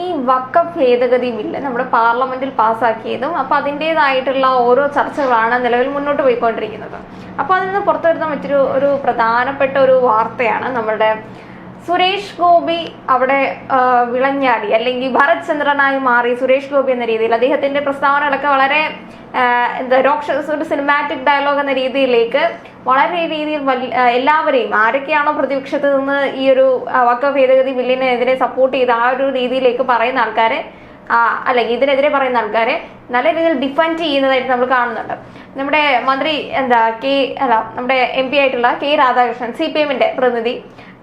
ഈ വഖഫ് ഭേദഗതി ബില്ല് നമ്മുടെ പാർലമെന്റിൽ പാസ്സാക്കിയതും അപ്പോൾ അതിൻ്റെതായിട്ടുള്ള ഓരോ ചർച്ചകളാണ് നിലവിൽ മുന്നോട്ട് പോയിക്കൊണ്ടിരിക്കുന്നത്. അപ്പോൾ അതിൽ നിന്ന് പുറത്തു വരുന്ന ഒരു പ്രധാനപ്പെട്ട ഒരു വാർത്തയാണ് നമ്മളുടെ സുരേഷ് ഗോപി അവിടെ വിളഞ്ഞാടി അല്ലെങ്കിൽ ഭരത് ചന്ദ്രനായി മാറി. സുരേഷ് ഗോപി എന്ന രീതിയിൽ അദ്ദേഹത്തിന്റെ പ്രസ്താവനകളൊക്കെ വളരെ ഒരു സിനിമാറ്റിക് ഡയലോഗ് എന്ന രീതിയിലേക്ക് വളരെ രീതിയിൽ എല്ലാവരെയും ആരൊക്കെയാണോ പ്രതിപക്ഷത്ത് നിന്ന് ഈ ഒരു വഖഫ് ഭേദഗതി ബില്ലിനെതിരെ സപ്പോർട്ട് ചെയ്ത് ആ ഒരു രീതിയിലേക്ക് പറയുന്ന ആൾക്കാരെ അല്ലെങ്കിൽ ഇതിനെതിരെ പറയുന്ന ആൾക്കാരെ നല്ല രീതിയിൽ ഡിഫെൻഡ് ചെയ്യുന്നതായിട്ട് നമ്മൾ കാണുന്നുണ്ട്. നമ്മുടെ മന്ത്രി നമ്മുടെ MP ആയിട്ടുള്ള K രാധാകൃഷ്ണൻ, CPM-ന്റെ പ്രതിനിധി,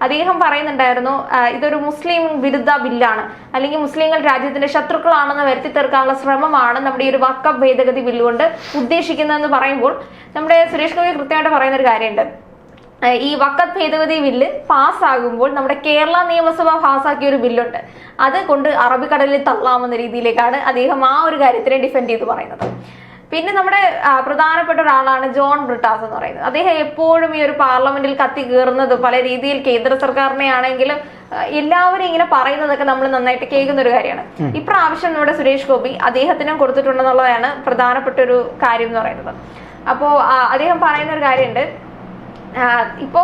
അദ്ദേഹം പറയുന്നുണ്ടായിരുന്നു ഇതൊരു മുസ്ലിം വിരുദ്ധ ബില്ലാണ്, അല്ലെങ്കിൽ മുസ്ലിങ്ങൾ രാജ്യത്തിന്റെ ശത്രുക്കളാണെന്ന് വരുത്തി തീർക്കാനുള്ള ശ്രമമാണ് നമ്മുടെ ഈ ഒരു വഖഫ് ഭേദഗതി ബില്ല് കൊണ്ട് ഉദ്ദേശിക്കുന്നതെന്ന് പറയുമ്പോൾ നമ്മുടെ സുരേഷ് ഗോപി കൃത്യമായിട്ട് പറയുന്ന ഒരു കാര്യമുണ്ട്. ഈ വഖഫ് ഭേദഗതി ബില്ല് പാസ്സാകുമ്പോൾ നമ്മുടെ കേരള നിയമസഭ പാസ്സാക്കിയ ഒരു ബില്ലുണ്ട്, അത് കൊണ്ട് അറബിക്കടലിൽ തള്ളാമെന്ന രീതിയിലേക്കാണ് അദ്ദേഹം ആ ഒരു കാര്യത്തിനെ ഡിഫെൻഡ് ചെയ്ത് പറയുന്നത്. പിന്നെ നമ്മുടെ പ്രധാനപ്പെട്ട ഒരാളാണ് ജോൺ ബ്രിട്ടാസ് എന്ന് പറയുന്നത്. അദ്ദേഹം എപ്പോഴും ഈ ഒരു പാർലമെന്റിൽ കത്തി കയറുന്നത് പല രീതിയിൽ കേന്ദ്ര സർക്കാരിനെ ആണെങ്കിലും എല്ലാവരും ഇങ്ങനെ പറയുന്നതൊക്കെ നമ്മൾ നന്നായിട്ട് കേൾക്കുന്ന ഒരു കാര്യമാണ്. ഇപ്രാവശ്യം നമ്മുടെ സുരേഷ് ഗോപി അദ്ദേഹത്തിനും കൊടുത്തിട്ടുണ്ടെന്നുള്ളതാണ് പ്രധാനപ്പെട്ട ഒരു കാര്യം എന്ന് പറയുന്നത്. അപ്പോൾ അദ്ദേഹം പറയുന്ന ഒരു കാര്യമുണ്ട്. ഇപ്പോ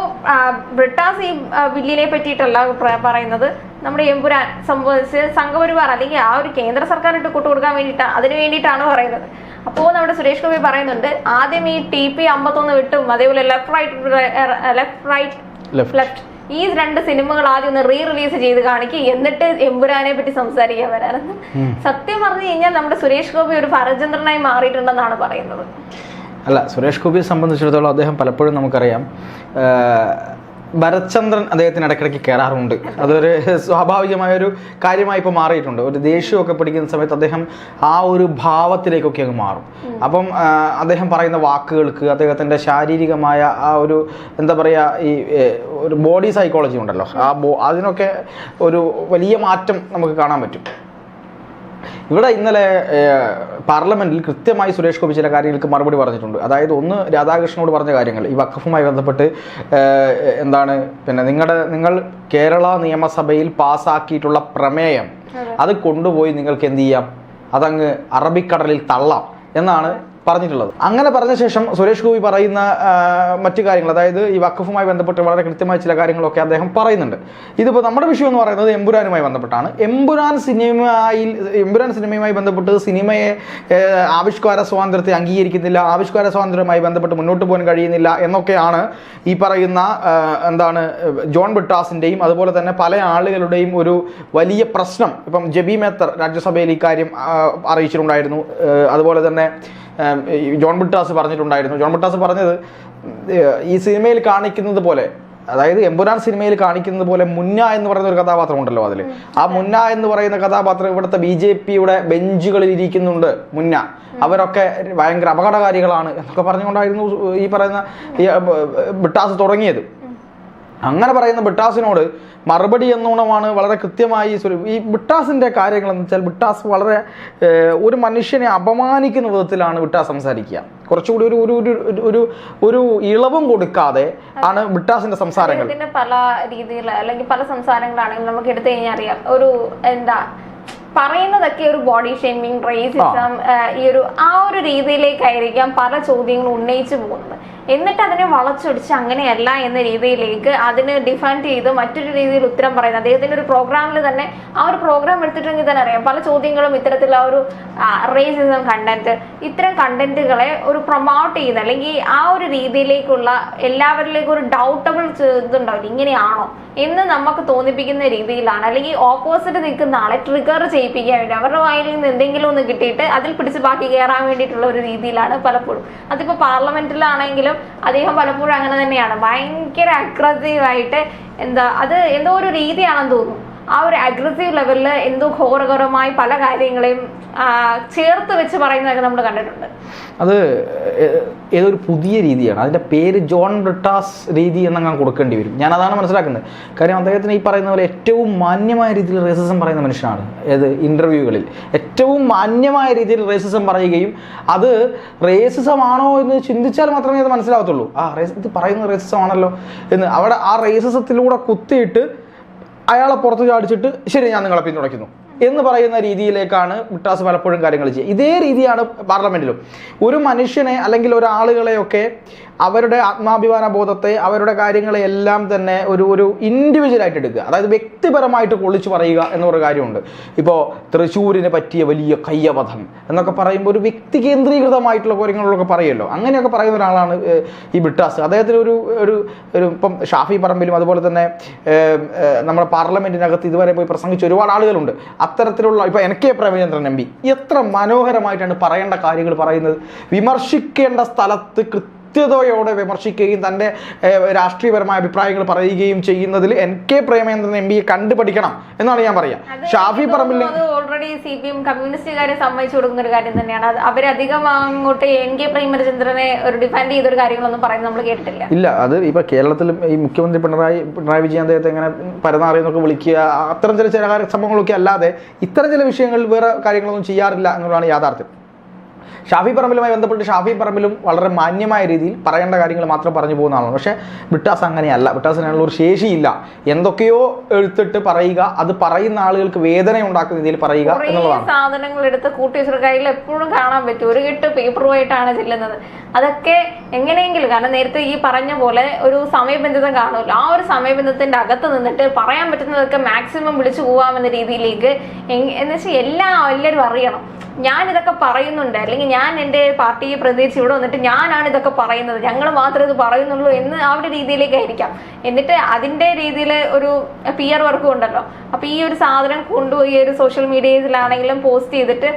ബ്രിട്ടാസ് ഈ ബില്ലിനെ പറ്റിയിട്ടല്ല പറയുന്നത്, നമ്മുടെ എമ്പുരാൻ സംബന്ധിച്ച് സംഘപരിവാർ അല്ലെങ്കിൽ ആ ഒരു കേന്ദ്ര സർക്കാരിട്ട് കൂട്ടുകൊടുക്കാൻ വേണ്ടിയിട്ടാണ്, അതിന് വേണ്ടിയിട്ടാണ് പറയുന്നത്. അപ്പോൾ നമ്മുടെ സുരേഷ് ഗോപി പറയുന്നുണ്ട്, ആദ്യം ഈ TP 51 വിട്ടും അതേപോലെ ലെഫ്റ്റ് ഈ 2 സിനിമകൾ ആദ്യം ഒന്ന് റിലീസ് ചെയ്ത് കാണിക്കുക, എന്നിട്ട് എമ്പുരാനെ പറ്റി സംസാരിക്കാൻ വരാനെന്ന്. സത്യം പറഞ്ഞു കഴിഞ്ഞാൽ നമ്മുടെ സുരേഷ് ഗോപി ഒരു ഭരചന്ദ്രനായി മാറിയിട്ടുണ്ടെന്നാണ് പറയുന്നത്. അല്ല, സുരേഷ് ഗോപിയെ സംബന്ധിച്ചിടത്തോളം അദ്ദേഹം പലപ്പോഴും നമുക്കറിയാം ഭരത്ചന്ദ്രൻ അദ്ദേഹത്തിന് ഇടയ്ക്കിടയ്ക്ക് കയറാറുണ്ട്. അതൊരു സ്വാഭാവികമായൊരു കാര്യമായി ഇപ്പോൾ മാറിയിട്ടുണ്ട്. ഒരു ദേഷ്യമൊക്കെ പിടിക്കുന്ന സമയത്ത് അദ്ദേഹം ആ ഒരു ഭാവത്തിലേക്കൊക്കെ അങ്ങ് മാറും. അപ്പം അദ്ദേഹം പറയുന്ന വാക്കുകൾക്ക് അദ്ദേഹത്തിൻ്റെ ശാരീരികമായ ആ ഒരു എന്താ പറയുക, ഈ ഒരു ബോഡി സൈക്കോളജി ഉണ്ടല്ലോ, അതിനൊക്കെ ഒരു വലിയ മാറ്റം നമുക്ക് കാണാൻ പറ്റും. ഇവിടെ ഇന്നലെ പാർലമെന്റിൽ കൃത്യമായി സുരേഷ് ഗോപി ചില കാര്യങ്ങൾക്ക് മറുപടി പറഞ്ഞിട്ടുണ്ട്. അതായത് ഒന്ന്, രാധാകൃഷ്ണനോട് പറഞ്ഞ കാര്യങ്ങൾ ഈ വഖഫുമായി ബന്ധപ്പെട്ട് പിന്നെ നിങ്ങൾ കേരള നിയമസഭയിൽ പാസ്സാക്കിയിട്ടുള്ള പ്രമേയം അത് കൊണ്ടുപോയി നിങ്ങൾക്ക് എന്ത് ചെയ്യാം, അതങ്ങ് അറബിക്കടലിൽ തള്ളാം എന്നാണ് പറഞ്ഞിട്ടുള്ളത്. അങ്ങനെ പറഞ്ഞ ശേഷം സുരേഷ് ഗോപി പറയുന്ന മറ്റു കാര്യങ്ങൾ, അതായത് ഈ വഖഫുമായി ബന്ധപ്പെട്ട് വളരെ കൃത്യമായ ചില കാര്യങ്ങളൊക്കെ അദ്ദേഹം പറയുന്നുണ്ട്. ഇതിപ്പോൾ നമ്മുടെ വിഷയം എന്ന് പറയുന്നത് എമ്പുരാനുമായി ബന്ധപ്പെട്ടാണ്. എമ്പുരാൻ സിനിമയുമായി ബന്ധപ്പെട്ട് സിനിമയെ ആവിഷ്കാര സ്വാതന്ത്ര്യത്തെ അംഗീകരിക്കുന്നില്ല, ആവിഷ്കാര സ്വാതന്ത്ര്യവുമായി ബന്ധപ്പെട്ട് മുന്നോട്ട് പോകാൻ കഴിയുന്നില്ല എന്നൊക്കെയാണ് ഈ പറയുന്ന ജോൺ ബ്രിട്ടാസിൻ്റെയും അതുപോലെ തന്നെ പല ആളുകളുടെയും ഒരു വലിയ പ്രശ്നം. ഇപ്പം ജബി മേത്തർ രാജ്യസഭയിൽ ഈ കാര്യം അറിയിച്ചിട്ടുണ്ടായിരുന്നു. അതുപോലെ തന്നെ ജോൺ ബ്രിട്ടാസ് പറഞ്ഞിട്ടുണ്ടായിരുന്നു. ജോൺ ബ്രിട്ടാസ് പറഞ്ഞത്, ഈ സിനിമയിൽ കാണിക്കുന്നത് പോലെ, അതായത് എമ്പുരാൻ സിനിമയിൽ കാണിക്കുന്നത് പോലെ മുന്ന എന്ന് പറയുന്ന ഒരു കഥാപാത്രം ഉണ്ടല്ലോ, അതിൽ ആ മുന്ന എന്ന് പറയുന്ന കഥാപാത്രം ഇവിടുത്തെ BJP-യുടെ ബെഞ്ചുകളിൽ ഇരിക്കുന്നുണ്ട്. മുന്ന അവരൊക്കെ ഭയങ്കര അപകടകാരികളാണ് എന്നൊക്കെ പറഞ്ഞുകൊണ്ടായിരുന്നു ഈ പറയുന്ന ബ്രിട്ടാസ് തുടങ്ങിയത്. അങ്ങനെ പറയുന്ന ബ്രിട്ടാസിനോട് മറുപടി എന്നോണമാണ് വളരെ കൃത്യമായി ഈ ബ്രിട്ടാസിൻ്റെ കാര്യങ്ങളെന്ന് വെച്ചാൽ, ബ്രിട്ടാസ് വളരെ ഒരു മനുഷ്യനെ അപമാനിക്കുന്ന വിധത്തിലാണ് ബ്രിട്ടാസ് സംസാരിക്കുക. കുറച്ചുകൂടി ഒരു ഇളവും കൊടുക്കാതെ ആണ് ബ്രിട്ടാസിന്റെ സംസാരങ്ങൾ. പല രീതിയിൽ അല്ലെങ്കിൽ പല സംസാരങ്ങളാണെങ്കിൽ നമുക്ക് എടുത്തു കഴിഞ്ഞാൽ അറിയാം, ഒരു പറയുന്നതൊക്കെ ഒരു ബോഡി ഷേമിങ്, റേസിസം, ആ ഒരു രീതിയിലേക്കായിരിക്കാം പല ചോദ്യങ്ങളും ഉന്നയിച്ചു പോകുന്നത്. എന്നിട്ട് അതിനെ വളച്ചൊടിച്ച് അങ്ങനെയല്ല എന്ന രീതിയിലേക്ക് അതിന് ഡിഫെൻഡ് ചെയ്ത് മറ്റൊരു രീതിയിൽ ഉത്തരം പറയുന്നത്. അദ്ദേഹത്തിന്റെ ഒരു പ്രോഗ്രാമിൽ തന്നെ ആ ഒരു പ്രോഗ്രാം എടുത്തിട്ടുണ്ടെങ്കിൽ തന്നെ അറിയാം, പല ചോദ്യങ്ങളും ഇത്തരത്തിലുള്ള ഒരു റേസിസം കണ്ടന്റ്, ഇത്തരം കണ്ടന്റുകളെ ഒരു പ്രൊമോട്ട് ചെയ്യുന്ന അല്ലെങ്കിൽ ആ ഒരു രീതിയിലേക്കുള്ള എല്ലാവരിലേക്കും ഒരു ഡൗട്ടബിൾ ഇതുണ്ടാവില്ല, ഇങ്ങനെയാണോ എന്ന് നമുക്ക് തോന്നിപ്പിക്കുന്ന രീതിയിലാണ്, അല്ലെങ്കിൽ ഓപ്പോസിറ്റ് നിൽക്കുന്ന ആളെ ട്രിഗർ ചെയ്യിപ്പിക്കാൻ വേണ്ടി അവരുടെ വായിൽ നിന്ന് എന്തെങ്കിലും ഒന്ന് കിട്ടിയിട്ട് അതിൽ പിടിച്ച് ബാക്കി കയറാൻ വേണ്ടിയിട്ടുള്ള ഒരു രീതിയിലാണ് പലപ്പോഴും. അതിപ്പോൾ പാർലമെന്റിലാണെങ്കിലും അദ്ദേഹം പലപ്പോഴും അങ്ങനെ തന്നെയാണ്, ഭയങ്കര അഗ്രസീവായിട്ട് അത് എന്തോ ഒരു രീതിയാണെന്ന് തോന്നുന്നു. ആ ഒരു അഗ്രസീവ് ലെവലിൽ എന്തോ ഘോരഘോരമായി പല കാര്യങ്ങളെയും ചേർത്ത് വെച്ച് പറയുന്നതൊക്കെ നമ്മൾ കണ്ടിട്ടുണ്ട്. അത് ഏതൊരു പുതിയ രീതിയാണ്, അതിൻ്റെ പേര് ജോൺ ബ്രിട്ടാസ് രീതി എന്നങ്ങ് കൊടുക്കേണ്ടി വരും. ഞാൻ അതാണ് മനസ്സിലാക്കുന്നത്. കാര്യം അദ്ദേഹത്തിന് ഈ പറയുന്ന പോലെ ഏറ്റവും മാന്യമായ രീതിയിൽ റേസിസം പറയുന്ന മനുഷ്യനാണ്. ഇൻ്റർവ്യൂകളിൽ ഏറ്റവും മാന്യമായ രീതിയിൽ റേസിസം പറയുകയും അത് റേസിസം ആണോ എന്ന് ചിന്തിച്ചാൽ മാത്രമേ അത് മനസ്സിലാവത്തുള്ളൂ. ഇത് പറയുന്ന റേസിസം ആണല്ലോ എന്ന് അവിടെ ആ റേസിസത്തിലൂടെ കുത്തിയിട്ട് അയാളെ പുറത്ത് ചാടിച്ചിട്ട് ശരി ഞാൻ നിങ്ങളെ പിന്തുണയ്ക്കുന്നു എന്ന് പറയുന്ന രീതിയിലേക്കാണ് ബ്രിട്ടാസ് പലപ്പോഴും കാര്യങ്ങൾ ചെയ്യുക. ഇതേ രീതിയാണ് പാർലമെന്റിലും. ഒരു മനുഷ്യനെ അല്ലെങ്കിൽ ഒരാളുകളെയൊക്കെ അവരുടെ ആത്മാഭിമാന ബോധത്തെ, അവരുടെ കാര്യങ്ങളെ എല്ലാം തന്നെ ഒരു ഇൻഡിവിജ്വലായിട്ട് എടുക്കുക, അതായത് വ്യക്തിപരമായിട്ട് പൊളിച്ചു പറയുക എന്നൊരു കാര്യമുണ്ട്. ഇപ്പോൾ തൃശ്ശൂരിനെ പറ്റിയ വലിയ കയ്യബദ്ധം എന്നൊക്കെ പറയുമ്പോൾ ഒരു വ്യക്തി കേന്ദ്രീകൃതമായിട്ടുള്ള കാര്യങ്ങളൊക്കെ പറയുമല്ലോ. അങ്ങനെയൊക്കെ പറയുന്ന ഒരാളാണ് ഈ ബ്രിട്ടാസ്. അദ്ദേഹത്തിന് ഒരു ഇപ്പം ഷാഫി പറമ്പിലും അതുപോലെ തന്നെ നമ്മുടെ പാർലമെന്റിനകത്ത് ഇതുവരെ പോയി പ്രസംഗിച്ച ഒരുപാട് ആളുകളുണ്ട്. അത്തരത്തിലുള്ള ഇപ്പോൾ NK പ്രേമചന്ദ്രൻ MP എത്ര മനോഹരമായിട്ടാണ് പറയേണ്ട കാര്യങ്ങൾ പറയുന്നത്. വിമർശിക്കേണ്ട സ്ഥലത്ത് കൃത്യതയോടെ വിമർശിക്കുകയും തൻ്റെ രാഷ്ട്രീയപരമായ അഭിപ്രായങ്ങൾ പറയുകയും ചെയ്യുന്നതിൽ NK പ്രേമചന്ദ്രൻ MPയെ കണ്ടുപഠിക്കണം എന്നാണ് ഞാൻ പറയുക. ഷാഫി പറമ്പിൽ ഓൾറെഡി CPM കമ്മ്യൂണിസ്റ്റുകാരെ സമ്മതിച്ചു കൊടുക്കുന്ന ഒരു കാര്യം തന്നെയാണ്. അവരധികം അങ്ങോട്ട് NK പ്രേമചന്ദ്രനെ ഒരു ഡിഫെൻഡ് ചെയ്തൊരു കാര്യങ്ങളൊന്നും പറയുന്നത് നമ്മൾ കേട്ടിട്ടില്ല. ഇല്ല, അത് ഇപ്പൊ കേരളത്തിലും ഈ മുഖ്യമന്ത്രി പിണറായി വിജയൻ അദ്ദേഹത്തെ എങ്ങനെ പരനാറിയെന്നൊക്കെ വിളിക്കുക, അത്തരം ചില സംഭവങ്ങളൊക്കെ അല്ലാതെ ഇത്തരം ചില വിഷയങ്ങളിൽ വേറെ കാര്യങ്ങളൊന്നും ചെയ്യാറില്ല എന്നുള്ളതാണ് യാഥാർത്ഥ്യം. ഷാഫി പറമ്പിലുമായി ബന്ധപ്പെട്ട് ഷാഫി പറമ്പിലും വളരെ മാന്യമായ രീതിയിൽ പറയേണ്ട കാര്യങ്ങൾ മാത്രം പറഞ്ഞു പോകുന്ന ആളാണ്. പക്ഷേ ബ്രിട്ടാസ് അങ്ങനെയല്ല. ബ്രിട്ടാസിനുള്ള ഒരു ശേഷിയില്ല. എന്തൊക്കെയോ എടുത്തിട്ട് പറയുക, അത് പറയുന്ന ആളുകൾക്ക് വേദന ഉണ്ടാക്കുന്ന രീതിയിൽ പറയുക എന്നുള്ളതാണ്. സാധനങ്ങൾ എടുത്ത് കൂട്ടി കയ്യിൽ എപ്പോഴും കാണാൻ പറ്റും. ഒരു കെട്ട് പേപ്പറുമായിട്ടാണ് ചെല്ലുന്നത്. അതൊക്കെ എങ്ങനെയെങ്കിലും, കാരണം നേരത്തെ ഈ പറഞ്ഞ പോലെ ഒരു സമയബന്ധിതം കാണുമല്ലോ, ആ ഒരു സമയബന്ധത്തിന്റെ അകത്ത് നിന്നിട്ട് പറയാൻ പറ്റുന്നതൊക്കെ മാക്സിമം വിളിച്ചു പോവാമെന്ന രീതിയിലേക്ക് എന്ന് വെച്ചാൽ എല്ലാവരും അറിയണം ഞാൻ ഇതൊക്കെ പറയുന്നുണ്ട്, അല്ലെങ്കിൽ ഞാൻ എൻ്റെ പാർട്ടിയെ പ്രതിനിധിച്ച് ഇവിടെ വന്നിട്ട് ഞാനാണ് ഇതൊക്കെ പറയുന്നത്, ഞങ്ങൾ മാത്രമേ ഇത് പറയുന്നുള്ളൂ എന്ന് ആ ഒരു രീതിയിലേക്കായിരിക്കാം. എന്നിട്ട് അതിൻ്റെ രീതിയിൽ ഒരു PR വർക്കും ഉണ്ടല്ലോ. അപ്പോൾ ഈ ഒരു സാധനം കൊണ്ടുപോയി ഒരു സോഷ്യൽ മീഡിയയിലാണെങ്കിലും പോസ്റ്റ് ചെയ്തിട്ട്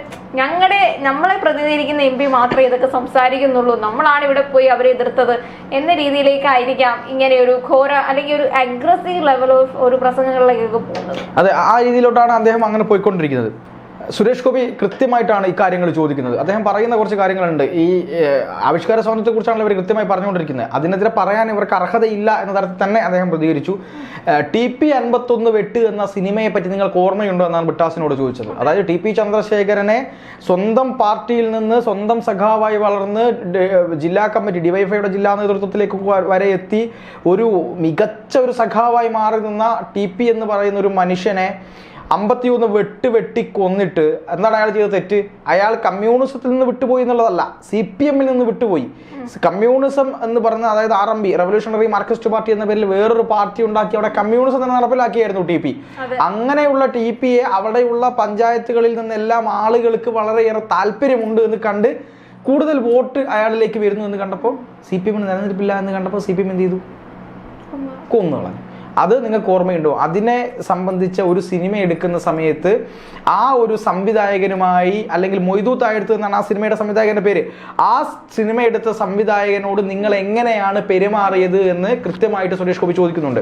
നമ്മളെ പ്രതിനിധീകരിക്കുന്ന MP മാത്രമേ ഇതൊക്കെ സംസാരിക്കുന്നുള്ളൂ, നമ്മളാണ് ഇവിടെ പോയി അവരെ എതിർത്തത് എന്ന രീതിയിലേക്കായിരിക്കാം ഇങ്ങനെ ഒരു ഘോര അല്ലെങ്കിൽ ഒരു അഗ്രസീവ് ലെവൽ ഓഫ് ഒരു പ്രസംഗങ്ങളിലേക്കൊക്കെ പോകുന്നത്. അതെ, ആ രീതിയിലോട്ടാണ് അദ്ദേഹം അങ്ങനെ പോയിക്കൊണ്ടിരിക്കുന്നത്. സുരേഷ് ഗോപി കൃത്യമായിട്ടാണ് ഈ കാര്യങ്ങൾ ചോദിക്കുന്നത്. അദ്ദേഹം പറയുന്ന കുറച്ച് കാര്യങ്ങളുണ്ട്. ഈ ആവിഷ്കാര സ്വാതന്ത്ര്യത്തെക്കുറിച്ചാണ് ഇവർ കൃത്യമായി പറഞ്ഞുകൊണ്ടിരിക്കുന്നത്. അതിനെതിരെ പറയാൻ ഇവർക്ക് അർഹതയില്ല എന്ന തരത്തിൽ തന്നെ അദ്ദേഹം പ്രതികരിച്ചു. TP 51 വെട്ട് എന്ന സിനിമയെ പറ്റി നിങ്ങൾക്ക് ഓർമ്മയുണ്ടോ എന്നാണ് ബ്രിട്ടാസിനോട് ചോദിച്ചത്. അതായത് TP ചന്ദ്രശേഖരനെ സ്വന്തം പാർട്ടിയിൽ നിന്ന് സ്വന്തം സഖാവായി വളർന്ന് ജില്ലാ കമ്മിറ്റി DYFIയുടെ ജില്ലാ നേതൃത്വത്തിലേക്ക് വരെ എത്തി ഒരു മികച്ച ഒരു സഖാവായി മാറി നിന്ന TP എന്ന് പറയുന്ന ഒരു മനുഷ്യനെ 51 വെട്ടി കൊന്നിട്ട് എന്താണ് അയാൾ ചെയ്ത തെറ്റ്? അയാൾ കമ്മ്യൂണിസത്തിൽ നിന്ന് വിട്ടുപോയി എന്നുള്ളതല്ല, CPM-ൽ നിന്ന് വിട്ടുപോയി. കമ്മ്യൂണിസം എന്ന് പറഞ്ഞ, അതായത് RMP റവല്യൂഷണറി മാർക്സിസ്റ്റ് പാർട്ടി എന്ന പേരിൽ വേറൊരു പാർട്ടി ഉണ്ടാക്കി അവിടെ കമ്മ്യൂണിസം തന്നെ നടപ്പിലാക്കിയായിരുന്നു TP. അങ്ങനെയുള്ള TPയെ അവിടെയുള്ള പഞ്ചായത്തുകളിൽ നിന്നെല്ലാം ആളുകൾക്ക് വളരെയേറെ താല്പര്യമുണ്ട് എന്ന് കണ്ട് കൂടുതൽ വോട്ട് അയാളിലേക്ക് വരുന്നു എന്ന് കണ്ടപ്പോൾ CPM-ന് നിലനിൽപ്പില്ല എന്ന് കണ്ടപ്പോൾ CPM എന്ത് ചെയ്തു? കൊന്നുകളഞ്ഞു. അത് നിങ്ങൾക്ക് ഓർമ്മയുണ്ടോ? അതിനെ സംബന്ധിച്ച ഒരു സിനിമ എടുക്കുന്ന സമയത്ത് ആ ഒരു സംവിധായകനുമായി, അല്ലെങ്കിൽ മൊയ്തു താഴത്ത് എന്നാണ് ആ സിനിമയുടെ സംവിധായകന്റെ പേര്, ആ സിനിമ എടുത്ത സംവിധായകനോട് നിങ്ങൾ എങ്ങനെയാണ് പെരുമാറിയത് എന്ന് കൃത്യമായിട്ട് സുരേഷ് ഗോപി ചോദിക്കുന്നുണ്ട്.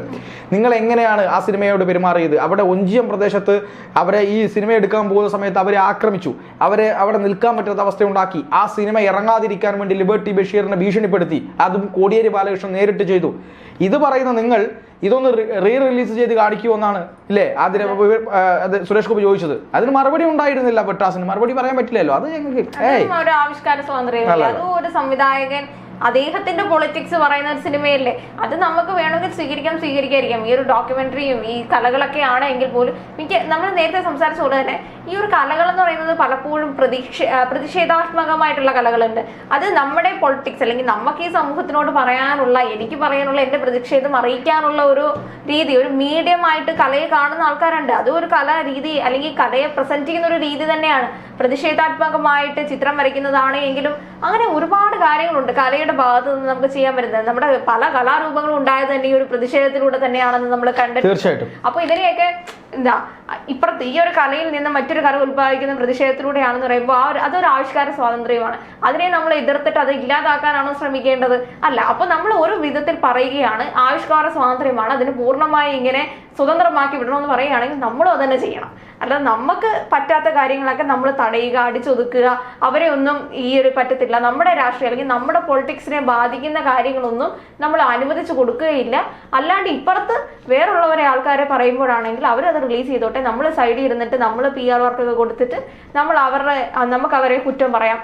നിങ്ങൾ എങ്ങനെയാണ് ആ സിനിമയോട് പെരുമാറിയത്? അവിടെ ഒഞ്ചിയം പ്രദേശത്ത് അവരെ ഈ സിനിമ എടുക്കാൻ പോകുന്ന സമയത്ത് അവരെ ആക്രമിച്ചു, അവരെ അവിടെ നിൽക്കാൻ പറ്റാത്ത അവസ്ഥ ഉണ്ടാക്കി, ആ സിനിമ ഇറങ്ങാതിരിക്കാൻ വേണ്ടി ലിബർട്ടി ബഷീറിനെ ഭീഷണിപ്പെടുത്തി, അതും കോടിയേരി ബാലകൃഷ്ണൻ നേരിട്ട് ചെയ്തു. ഇത് പറയുന്ന നിങ്ങൾ ഇതൊന്ന് റിലീസ് ചെയ്ത് കാണിക്കുമെന്നാണ് ഇല്ലേ ആദ്യം സുരേഷ് ഗോപി ചോദിച്ചത്. അതിന് മറുപടി ഉണ്ടായിരുന്നില്ല. ബ്രിട്ടാസിന് മറുപടി പറയാൻ പറ്റില്ലല്ലോ. അത് ഞങ്ങൾക്ക് ഒരു ആവിഷ്കാര സ്വാതന്ത്ര്യം, അതും ഒരു സംവിധായകൻ അദ്ദേഹത്തിന്റെ പൊളിറ്റിക്സ് പറയുന്ന ഒരു സിനിമയല്ലേ, അത് നമുക്ക് വേണമെങ്കിൽ സ്വീകരിക്കാതിരിക്കാം. ഈ ഒരു ഡോക്യുമെന്ററിയും ഈ കലകളൊക്കെ ആണെങ്കിൽ പോലും നമ്മൾ നേരത്തെ സംസാരിച്ച പോലെ തന്നെ ഈ ഒരു കലകൾ എന്ന് പറയുന്നത് പലപ്പോഴും പ്രതിഷേധാത്മകമായിട്ടുള്ള കലകളുണ്ട്. അത് നമ്മുടെ പൊളിറ്റിക്സ് അല്ലെങ്കിൽ നമുക്ക് ഈ സമൂഹത്തിനോട് എനിക്ക് പറയാനുള്ള എന്റെ പ്രതിഷേധം അറിയിക്കാനുള്ള ഒരു രീതി, ഒരു മീഡിയം ആയിട്ട് കലയെ കാണുന്ന ആൾക്കാരുണ്ട്. അതും ഒരു കലാ രീതി അല്ലെങ്കിൽ കലയെ പ്രസന്റ് ചെയ്യുന്ന ഒരു രീതി തന്നെയാണ്. പ്രതിഷേധാത്മകമായിട്ട് ചിത്രം വരയ്ക്കുന്നതാണ് എങ്കിലും അങ്ങനെ ഒരുപാട് കാര്യങ്ങളുണ്ട് കലയുടെ ഭാഗത്ത് നിന്ന് നമുക്ക് ചെയ്യാൻ പറ്റുന്നത്. നമ്മുടെ പല കലാരൂപങ്ങളും ഉണ്ടായത് തന്നെ ഈ ഒരു പ്രതിഷേധത്തിലൂടെ തന്നെയാണെന്ന് നമ്മൾ കണ്ടിട്ടുണ്ട്. അപ്പൊ ഇതിനെയൊക്കെ ഇപ്പുറത്ത് ഈ ഒരു കലയിൽ നിന്ന് മറ്റൊരു കല ഉത്പാദിക്കുന്ന പ്രതിഷേധത്തിലൂടെയാണെന്ന് പറയുമ്പോൾ അതൊരു ആവിഷ്കാര സ്വാതന്ത്ര്യമാണ്. അതിനെ നമ്മൾ എതിർത്തിട്ട് അത് ഇല്ലാതാക്കാനാണോ ശ്രമിക്കേണ്ടത്? അല്ല. അപ്പൊ നമ്മൾ ഒരു വിധത്തിൽ പറയുകയാണ് ആവിഷ്കാര സ്വാതന്ത്ര്യമാണ്, അതിന് പൂർണ്ണമായി ഇങ്ങനെ സ്വതന്ത്രമാക്കി വിടണമെന്ന് പറയുകയാണെങ്കിൽ നമ്മളും അത് തന്നെ ചെയ്യണം. അല്ലാതെ നമുക്ക് പറ്റാത്ത കാര്യങ്ങളൊക്കെ നമ്മൾ തടയുക, അടിച്ചൊതുക്കുക, അവരെ ഒന്നും ഈ ഒരു പറ്റത്തില്ല, നമ്മുടെ രാഷ്ട്രീയം അല്ലെങ്കിൽ നമ്മുടെ പൊളിറ്റിക്സിനെ ബാധിക്കുന്ന കാര്യങ്ങളൊന്നും നമ്മൾ അനുവദിച്ചു കൊടുക്കുകയില്ല. അല്ലാണ്ട് ഇപ്പുറത്ത് വേറുള്ളവരെ ആൾക്കാരെ പറയുമ്പോഴാണെങ്കിൽ അവരത് റിലീസ് ചെയ്തോട്ടെ, നമ്മൾ സൈഡിൽ ഇരുന്നിട്ട് നമ്മൾ PR വർക്കൊക്കെ കൊടുത്തിട്ട് നമുക്ക് അവരെ കുറ്റം പറയാം,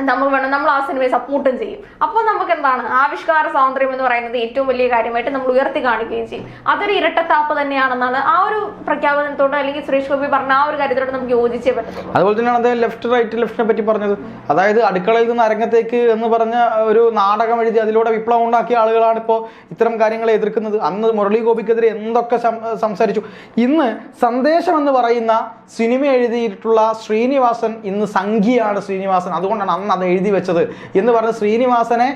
നമുക്ക് വേണം, നമ്മൾ ആ സിനിമയെ സപ്പോർട്ടും ചെയ്യും. അപ്പോൾ നമുക്ക് എന്താണ് ആവിഷ്കാര സ്വാതന്ത്ര്യം എന്ന് പറയുന്നത് ഏറ്റവും വലിയ കാര്യമായിട്ട് നമ്മൾ ഉയർത്തി കാണിക്കുകയും ചെയ്യും. അതൊരു ഇരട്ടത്താപ്പ് തന്നെയാണെന്നാണ് ആ ഒരു പ്രഖ്യാപനത്തോട് അല്ലെങ്കിൽ സുരേഷ് ഗോപി പറഞ്ഞ ആ ഒരു കാര്യത്തോട് നമുക്ക് യോജിച്ചേ പറ്റത്തുള്ളൂ. അതുപോലെ തന്നെയാണ് അദ്ദേഹം ലെഫ്റ്റ് റൈറ്റ് ലെഫ്റ്റിനെ പറ്റി പറഞ്ഞത്. അതായത് അടുക്കളയിൽ നിന്ന് അരങ്ങത്തേക്ക് എന്ന് പറഞ്ഞ ഒരു നാടകം എഴുതി അതിലൂടെ വിപ്ലവം ഉണ്ടാക്കിയ ആളുകളാണ് ഇപ്പോൾ ഇത്തരം കാര്യങ്ങളെ എതിർക്കുന്നത്. അന്ന് മുരളി ഗോപിക്കെതിരെ എന്തൊക്കെ സംസാരിച്ചു. ഇന്ന് സന്ദേശം എന്ന് പറയുന്ന സിനിമ എഴുതിയിട്ടുള്ള ശ്രീനിവാസൻ ഇന്ന് സംഘിയാണ് ശ്രീനിവാസൻ, അതുകൊണ്ടാണ് അന്ന് അത് എഴുതി വെച്ചത് എന്ന് പറഞ്ഞ് ശ്രീനിവാസനെ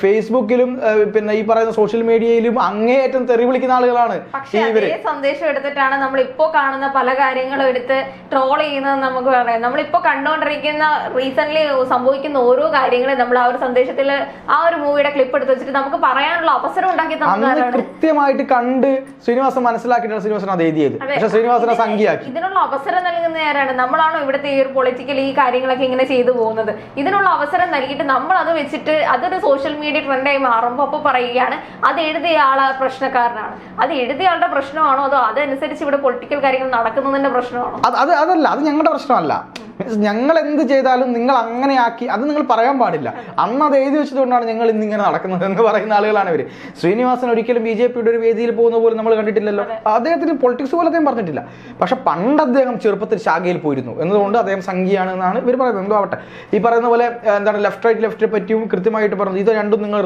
ഫേസ്ബുക്കിലും പിന്നെ ഈ പറയുന്ന സോഷ്യൽ മീഡിയയിലും അങ്ങേയറ്റം തെറി വിളിക്കുന്ന ആളുകളാണ്. പക്ഷേ അതേ സന്ദേശം എടുത്തിട്ടാണ് നമ്മൾ ഇപ്പോ കാണുന്ന പല കാര്യങ്ങളും എടുത്ത് ട്രോൾ ചെയ്യുന്നത്. നമുക്ക് പറയാം, നമ്മളിപ്പോ കണ്ടുകൊണ്ടിരിക്കുന്ന റീസെന്റ് സംഭവിക്കുന്ന ഓരോ കാര്യങ്ങളും നമ്മൾ ആ ഒരു സന്ദേശത്തിൽ ആ ഒരു മൂവിയുടെ ക്ലിപ്പ് എടുത്ത് വെച്ചിട്ട് നമുക്ക് പറയാനുള്ള അവസരം ഉണ്ടാക്കി തന്നതാണ്. കൃത്യമായിട്ട് കണ്ട് ശ്രീനിവാസൻ മനസ്സിലാക്കിയിട്ടാണ് ശ്രീനിവാസൻ അത് എഴുതിയത്. പക്ഷെ ശ്രീനിവാസനെ സംഖ്യയാക്കി. ഇതിനുള്ള അവസരം നൽകുന്ന ആരാണ്? നമ്മളാണോ ഇവിടുത്തെ ഈ ഒരു പൊളിറ്റിക്കൽ ഈ കാര്യങ്ങളൊക്കെ ഇങ്ങനെ ചെയ്തു പോകുന്നത്? ഇതിനുള്ള അവസരം നൽകിയിട്ട് നമ്മൾ അത് വെച്ചിട്ട് അതൊരു സോഷ്യൽ മീഡിയ ട്രെൻഡായി മാറുമ്പോൾ അപ്പോൾ പറയുകയാണ് അത് എഴുതിയ ആള് പ്രശ്നക്കാരനാണ്. അത് എഴുതിയ ആളുടെ പ്രശ്നമാണോ അതോ അതനുസരിച്ച് ഇവിടെ പൊളിറ്റിക്കൽ കാര്യങ്ങൾ നടക്കുന്നതിന്റെ പ്രശ്നമാണോ? അതല്ല, അത് ഞങ്ങളുടെ പ്രശ്നമല്ല. ഞങ്ങൾ എന്ത് ചെയ്താലും നിങ്ങൾ അങ്ങനെ ആക്കി അത് നിങ്ങൾ പറയാൻ പാടില്ല. അന്ന് അത് എഴുതി വെച്ചതുകൊണ്ടാണ് ഞങ്ങൾ ഇന്നിങ്ങനെ നടക്കുന്നത് എന്ന് പറയുന്ന ആളുകളാണ് ഇവർ. ശ്രീനിവാസൻ ഒരിക്കലും BJPയുടെ ഒരു വേദിയിൽ പോകുന്ന പോലും നമ്മൾ കണ്ടിട്ടില്ലല്ലോ. അദ്ദേഹത്തിന് പൊളിറ്റിക്സ് പോലെ അദ്ദേഹം പറഞ്ഞിട്ടില്ല. പക്ഷെ പണ്ട് അദ്ദേഹം ചെറുപ്പത്തിൽ ശാഖയിൽ പോയിരുന്നു എന്നതുകൊണ്ട് അദ്ദേഹം സംഘിയാണ് എന്നാണ് ഇവർ പറയുന്നത്. എന്തോ ആവട്ടെ, ഈ പറയുന്ന പോലെ എന്താണ് ലെഫ്റ്റിനെ പറ്റിയും കൃത്യമായിട്ട് പറഞ്ഞത്. ഇത് രണ്ടും നിങ്ങൾ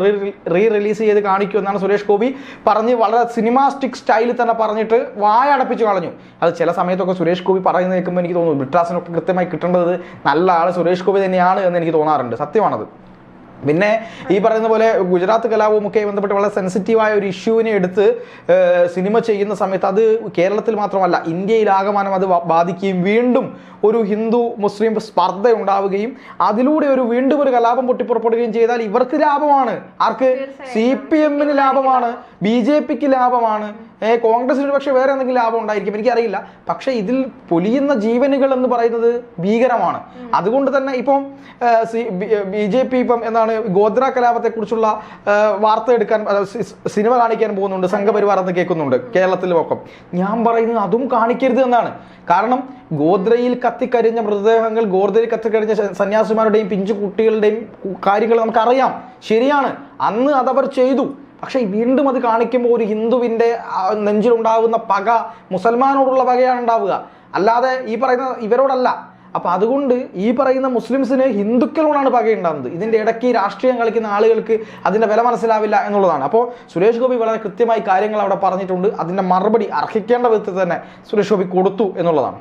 റിലീസ് ചെയ്ത് കാണിക്കൂ എന്നാണ് സുരേഷ് ഗോപി പറഞ്ഞ് വളരെ സിനിമാസ്റ്റിക് സ്റ്റൈലിൽ തന്നെ പറഞ്ഞിട്ട് വായ അടപ്പിച്ച് കളഞ്ഞു. അത് ചില സമയത്തൊക്കെ സുരേഷ് ഗോപി പറയുന്നത് കേൾക്കുമ്പോൾ എനിക്ക് തോന്നുന്നു ബ്രിട്ടാസിനൊക്കെ കൃത്യമായി കിട്ടേണ്ടത് നല്ല ആൾ സുരേഷ് ഗോപി തന്നെയാണ് എന്ന് എനിക്ക് തോന്നാറുണ്ട്. സത്യമാണത്. പിന്നെ ഈ പറയുന്ന പോലെ ഗുജറാത്ത് കലാപവുമൊക്കെ ബന്ധപ്പെട്ട് വളരെ സെൻസിറ്റീവായ ഒരു ഇഷ്യൂവിനെ എടുത്ത് സിനിമ ചെയ്യുന്ന സമയത്ത് അത് കേരളത്തിൽ മാത്രമല്ല ഇന്ത്യയിലാകമാനം അത് ബാധിക്കുകയും വീണ്ടും ഒരു ഹിന്ദു മുസ്ലിം സ്പർദ്ധ ഉണ്ടാവുകയും അതിലൂടെ വീണ്ടും ഒരു കലാപം പൊട്ടിപ്പുറപ്പെടുകയും ചെയ്താൽ ഇവർക്ക് ലാഭമാണ്. ആർക്ക്? CPMന് ലാഭമാണ്, BJPക്ക് ലാഭമാണ്, കോൺഗ്രസിന് പക്ഷേ വേറെ എന്തെങ്കിലും ലാഭം ഉണ്ടായിരിക്കും, എനിക്കറിയില്ല. പക്ഷെ ഇതിൽ പൊലിയുന്ന ജീവനുകൾ എന്ന് പറയുന്നത് ഭീകരമാണ്. അതുകൊണ്ട് തന്നെ ഇപ്പം BJP ഇപ്പം എന്താണ് ഗോദ്ര കലാപത്തെക്കുറിച്ചുള്ള വാർത്ത എടുക്കാൻ സിനിമ കാണിക്കാൻ പോകുന്നുണ്ട്, സംഘപരിവാർ എന്ന് കേൾക്കുന്നുണ്ട് കേരളത്തിലുമൊക്കെ. ഞാൻ പറയുന്നത് അതും കാണിക്കരുത് എന്നാണ്. കാരണം ഗോദ്രയിൽ കത്തിക്കരിഞ്ഞ മൃതദേഹങ്ങൾ, ഗോദ്രയിൽ കത്തിക്കരിഞ്ഞ സന്യാസിമാരുടെയും പിഞ്ചു കുട്ടികളുടെയും കാര്യങ്ങൾ നമുക്കറിയാം. ശരിയാണ്, അന്ന് അതവർ ചെയ്തു. പക്ഷെ വീണ്ടും അത് കാണിക്കുമ്പോൾ ഒരു ഹിന്ദുവിൻ്റെ നെഞ്ചിലുണ്ടാകുന്ന പക മുസൽമാനോടുള്ള പകയാണ് ഉണ്ടാവുക, അല്ലാതെ ഈ പറയുന്ന ഇവരോടല്ല. അപ്പം അതുകൊണ്ട് ഈ പറയുന്ന മുസ്ലിംസിന് ഹിന്ദുക്കളോടാണ് പകയുണ്ടാകുന്നത്. ഇതിൻ്റെ ഇടയ്ക്ക് രാഷ്ട്രീയം കളിക്കുന്ന ആളുകൾക്ക് അതിൻ്റെ വില മനസ്സിലാവില്ല എന്നുള്ളതാണ്. അപ്പോൾ സുരേഷ് ഗോപി വളരെ കൃത്യമായി കാര്യങ്ങൾ അവിടെ പറഞ്ഞിട്ടുണ്ട്. അതിൻ്റെ മറുപടി അർഹിക്കേണ്ട വിധത്തിൽ തന്നെ സുരേഷ് ഗോപി കൊടുത്തു എന്നുള്ളതാണ്.